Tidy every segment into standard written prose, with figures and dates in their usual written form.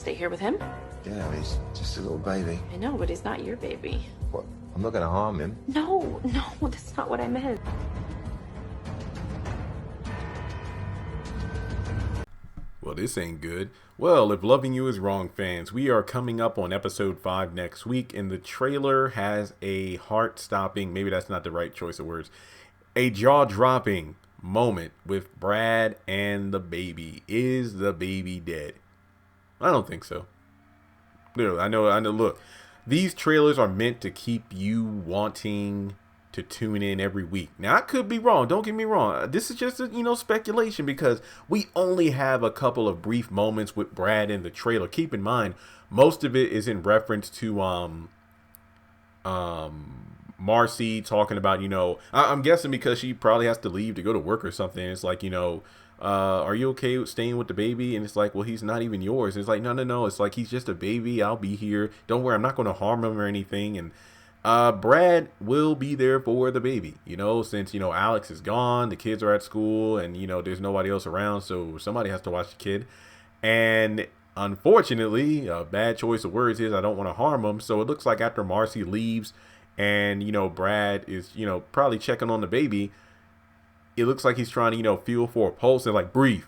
Stay here with him? Yeah, he's just a little baby. I know, but he's not your baby. What? I'm not going to harm him. No, that's not what I meant. Well, this ain't good. Well, if loving you is wrong, fans, we are coming up on episode 5 next week, and the trailer has a heart-stopping, maybe that's not the right choice of words, a jaw-dropping moment with Brad and the baby. Is the baby dead? I don't think so. Literally, I know, look, these trailers are meant to keep you wanting to tune in every week. Now, I could be wrong. Don't get me wrong. This is just, speculation because we only have a couple of brief moments with Brad in the trailer. Keep in mind, most of it is in reference to Marcy talking about, I'm guessing because she probably has to leave to go to work or something. It's like, are you okay with staying with the baby? And it's like, well, he's not even yours. It's like, no. It's like, he's just a baby. I'll be here. Don't worry. I'm not going to harm him or anything. And Brad will be there for the baby, since, Alex is gone, the kids are at school and, there's nobody else around. So somebody has to watch the kid. And unfortunately, a bad choice of words is I don't want to harm him. So it looks like after Marcy leaves and, Brad is, probably checking on the baby, it looks like he's trying to, feel for a pulse and like, breathe.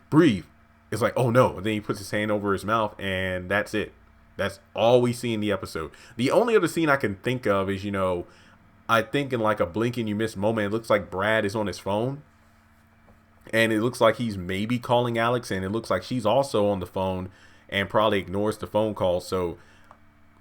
It's like, oh no. And then he puts his hand over his mouth and that's it. That's all we see in the episode. The only other scene I can think of is, I think in like a blink and you miss moment, it looks like Brad is on his phone. And it looks like he's maybe calling Alex. And it looks like she's also on the phone and probably ignores the phone call. So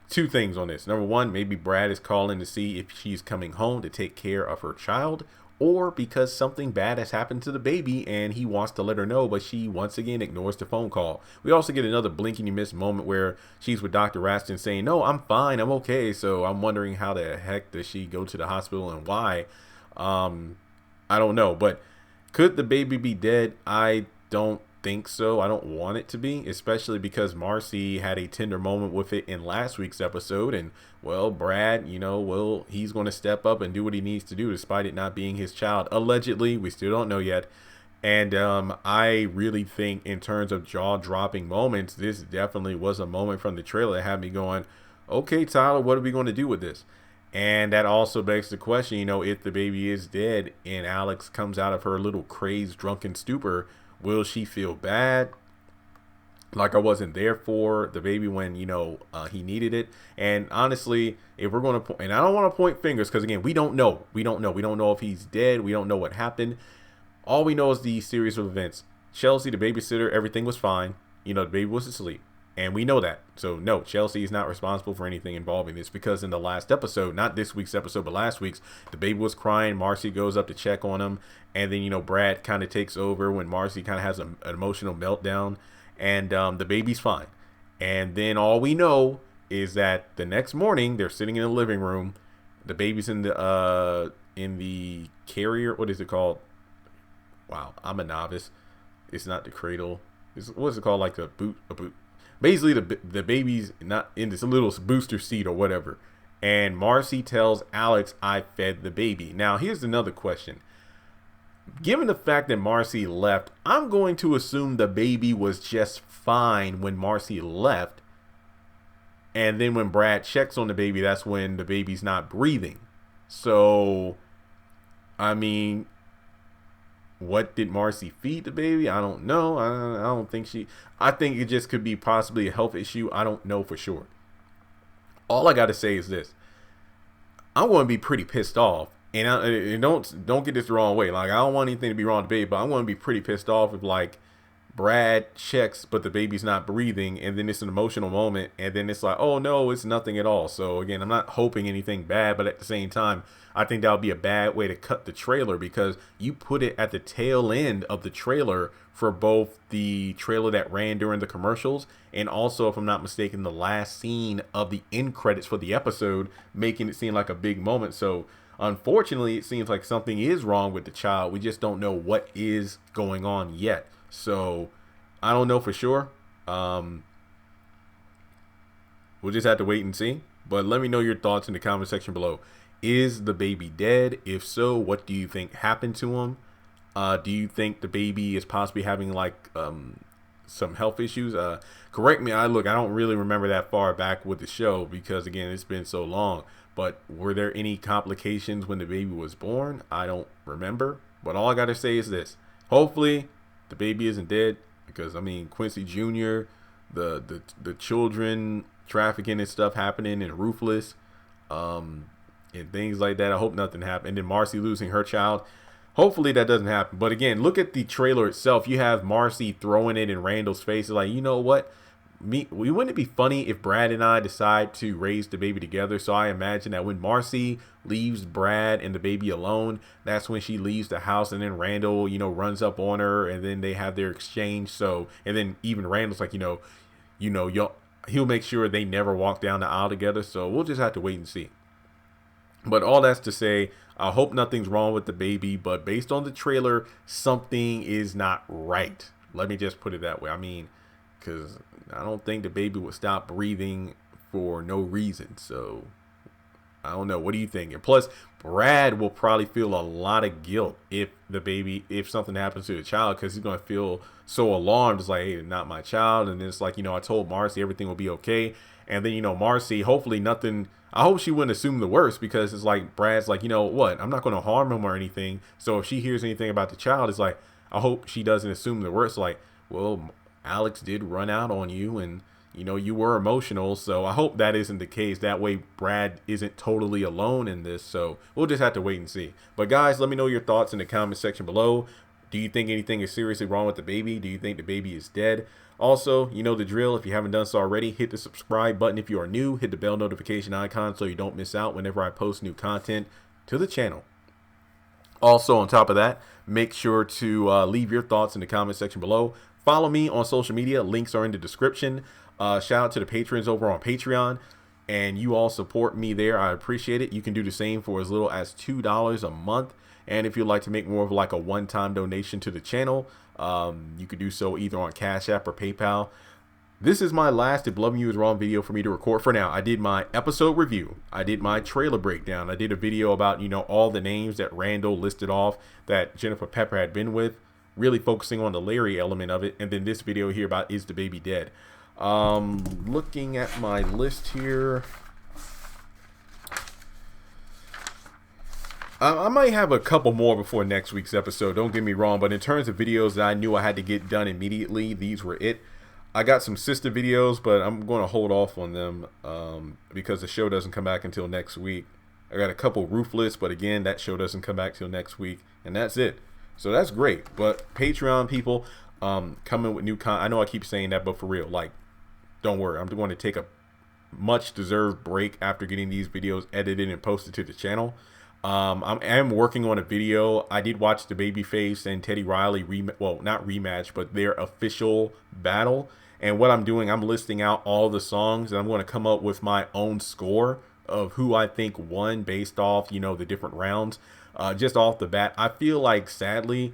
2 things on this. Number 1, maybe Brad is calling to see if she's coming home to take care of her child. Or because something bad has happened to the baby and he wants to let her know, but she once again ignores the phone call. We also get another blink and you miss moment where she's with Dr. Raston saying, no, I'm fine, I'm okay. So I'm wondering how the heck does she go to the hospital and why? I don't know. But could the baby be dead? I don't think so. I don't want it to be, especially because Marcy had a tender moment with it in last week's episode. And well, Brad, he's going to step up and do what he needs to do despite it not being his child. Allegedly, we still don't know yet. And I really think in terms of jaw-dropping moments, this definitely was a moment from the trailer that had me going, okay, Tyler, what are we going to do with this? And that also begs the question, if the baby is dead and Alex comes out of her little crazed, drunken stupor, will she feel bad? Like I wasn't there for the baby when, he needed it. And honestly, if we're going to, and I don't want to point fingers because, again, we don't know. We don't know if he's dead. We don't know what happened. All we know is the series of events. Chelsea, the babysitter, everything was fine. The baby was asleep. And we know that. So, no, Chelsea is not responsible for anything involving this because in the last episode, not this week's episode, but last week's, the baby was crying. Marcy goes up to check on him. And then, Brad kind of takes over when Marcy kind of has an emotional meltdown. And the baby's fine. And then all we know is that the next morning, they're sitting in the living room. The baby's in the carrier. What is it called? Wow, I'm a novice. It's not the cradle. What's it called? Like a boot. Basically, the baby's not in this little booster seat or whatever. And Marcy tells Alex, I fed the baby. Now, here's another question. Given the fact that Marcy left, I'm going to assume the baby was just fine when Marcy left. And then when Brad checks on the baby, that's when the baby's not breathing. So, I mean, what did Marcy feed the baby? I don't know. I don't think I think it just could be possibly a health issue. I don't know for sure. All I got to say is this. I'm going to be pretty pissed off. And don't get this the wrong way. Like, I don't want anything to be wrong with the baby, but I'm going to be pretty pissed off if, like, Brad checks, but the baby's not breathing, and then it's an emotional moment, and then it's like, oh, no, it's nothing at all. So, again, I'm not hoping anything bad, but at the same time, I think that would be a bad way to cut the trailer because you put it at the tail end of the trailer for both the trailer that ran during the commercials and also, if I'm not mistaken, the last scene of the end credits for the episode, making it seem like a big moment. So, unfortunately, it seems like something is wrong with the child. We just don't know what is going on yet. So, I don't know for sure. We'll just have to wait and see. But let me know your thoughts in the comment section below. Is the baby dead? If so, what do you think happened to him? Do you think the baby is possibly having like some health issues. Correct me. I don't really remember that far back with the show because again, it's been so long. But were there any complications when the baby was born? I don't remember. But all I gotta say is this: hopefully, the baby isn't dead. Because I mean, Quincy Jr., the children trafficking and stuff happening and Ruthless, and things like that. I hope nothing happened. And then Marcy losing her child. Hopefully that doesn't happen. But again, look at the trailer itself. You have Marcy throwing it in Randall's face. Like, you know what? Wouldn't it be funny if Brad and I decide to raise the baby together? So I imagine that when Marcy leaves Brad and the baby alone, that's when she leaves the house, and then Randall, runs up on her, and then they have their exchange. So, and then even Randall's like, he'll make sure they never walk down the aisle together. So we'll just have to wait and see. But all that's to say, I hope nothing's wrong with the baby, but based on the trailer, something is not right. Let me just put it that way. I mean, because I don't think the baby would stop breathing for no reason. So I don't know. What do you think? And plus, Brad will probably feel a lot of guilt if something happens to the child, because he's going to feel so alarmed. It's like, hey, not my child. And then it's like, I told Marcy everything will be okay. And then, Marcy, hopefully nothing. I hope she wouldn't assume the worst, because it's like Brad's like, what? I'm not going to harm him or anything. So if she hears anything about the child, it's like, I hope she doesn't assume the worst. Like, well, Alex did run out on you, and you were emotional. So I hope that isn't the case. That way Brad isn't totally alone in this. So we'll just have to wait and see. But guys, let me know your thoughts in the comment section below. Do you think anything is seriously wrong with the baby? Do you think the baby is dead? Also, you know the drill. If you haven't done so already, hit the subscribe button. If you are new, hit the bell notification icon so you don't miss out whenever I post new content to the channel. Also, on top of that, make sure to leave your thoughts in the comment section below. Follow me on social media. Links are in the description. Shout out to the patrons over on Patreon. And you all support me there. I appreciate it. You can do the same for as little as $2 a month. And if you'd like to make more of like a one-time donation to the channel, you could do so either on Cash App or PayPal. This is my last If Loving You Is Wrong video for me to record for now. I did my episode review. I did my trailer breakdown. I did a video about, all the names that Randall listed off that Jennifer Pepper had been with, really focusing on the Larry element of it. And then this video here about Is the Baby Dead? Looking at my list here, I might have a couple more before next week's episode, don't get me wrong, but in terms of videos that I knew I had to get done immediately, these were it. I got some sister videos, but I'm going to hold off on them because the show doesn't come back until next week. I got a couple Ruthless, but again, that show doesn't come back till next week, and that's it. So that's great. But Patreon people, coming with new content. I know I keep saying that, but for real, like, don't worry. I'm going to take a much deserved break after getting these videos edited and posted to the channel. I am working on a video. I did watch the Babyface and Teddy Riley not rematch, but their official battle. And what I'm doing, I'm listing out all the songs, and I'm going to come up with my own score of who I think won based off, the different rounds. Just off the bat, I feel like, sadly,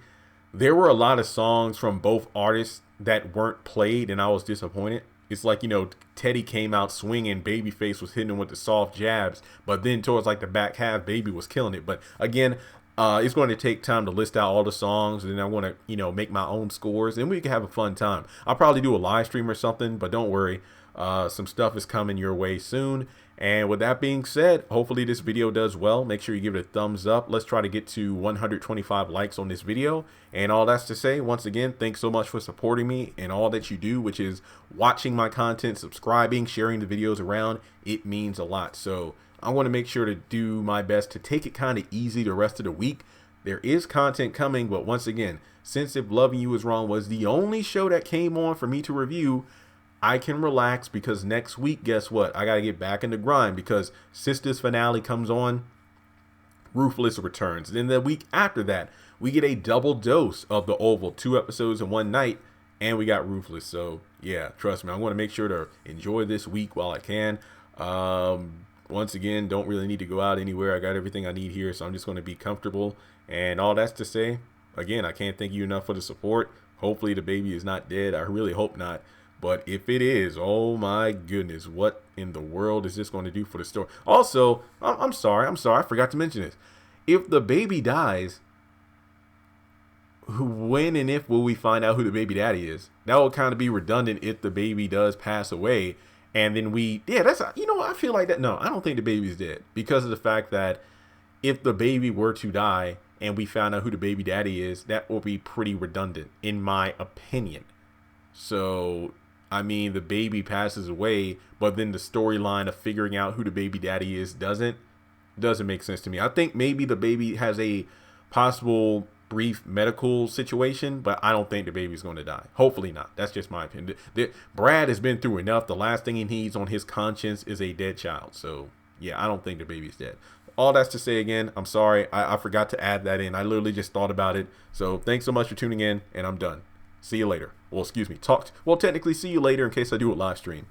there were a lot of songs from both artists that weren't played, and I was disappointed. It's like, Teddy came out swinging, Babyface was hitting him with the soft jabs, but then towards like the back half, Baby was killing it. But again, it's going to take time to list out all the songs, and then I want to, make my own scores, and we can have a fun time. I'll probably do a live stream or something, but don't worry. Some stuff is coming your way soon. And with that being said, hopefully this video does well. Make sure you give it a thumbs up. Let's try to get to 125 likes on this video. And all that's to say, once again, thanks so much for supporting me and all that you do, which is watching my content, subscribing, sharing the videos around. It means a lot. So I want to make sure to do my best to take it kind of easy the rest of the week. There is content coming, but once again, since If Loving You Is Wrong was the only show that came on for me to review, I can relax, because next week, guess what? I got to get back in the grind, because Sister's finale comes on, Ruthless returns. Then the week after that, we get a double dose of The Oval, 2 episodes in one night, and we got Ruthless. So yeah, trust me, I'm going to make sure to enjoy this week while I can. Once again, don't really need to go out anywhere. I got everything I need here, so I'm just going to be comfortable. And all that's to say, again, I can't thank you enough for the support. Hopefully the baby is not dead. I really hope not. But if it is, oh my goodness, what in the world is this going to do for the story? Also, I'm sorry, I forgot to mention this. If the baby dies, when and if will we find out who the baby daddy is? That will kind of be redundant if the baby does pass away. And then that's, I feel like that. No, I don't think the baby's dead, because of the fact that if the baby were to die and we found out who the baby daddy is, that will be pretty redundant, in my opinion. So, I mean, the baby passes away, but then the storyline of figuring out who the baby daddy is doesn't make sense to me. I think maybe the baby has a possible brief medical situation, but I don't think the baby's going to die. Hopefully not. That's just my opinion. Brad has been through enough. The last thing he needs on his conscience is a dead child. So yeah, I don't think the baby's dead. All that's to say, again, I'm sorry. I forgot to add that in. I literally just thought about it. So thanks so much for tuning in, and I'm done. See you later. Well, excuse me. Technically see you later in case I do a live stream.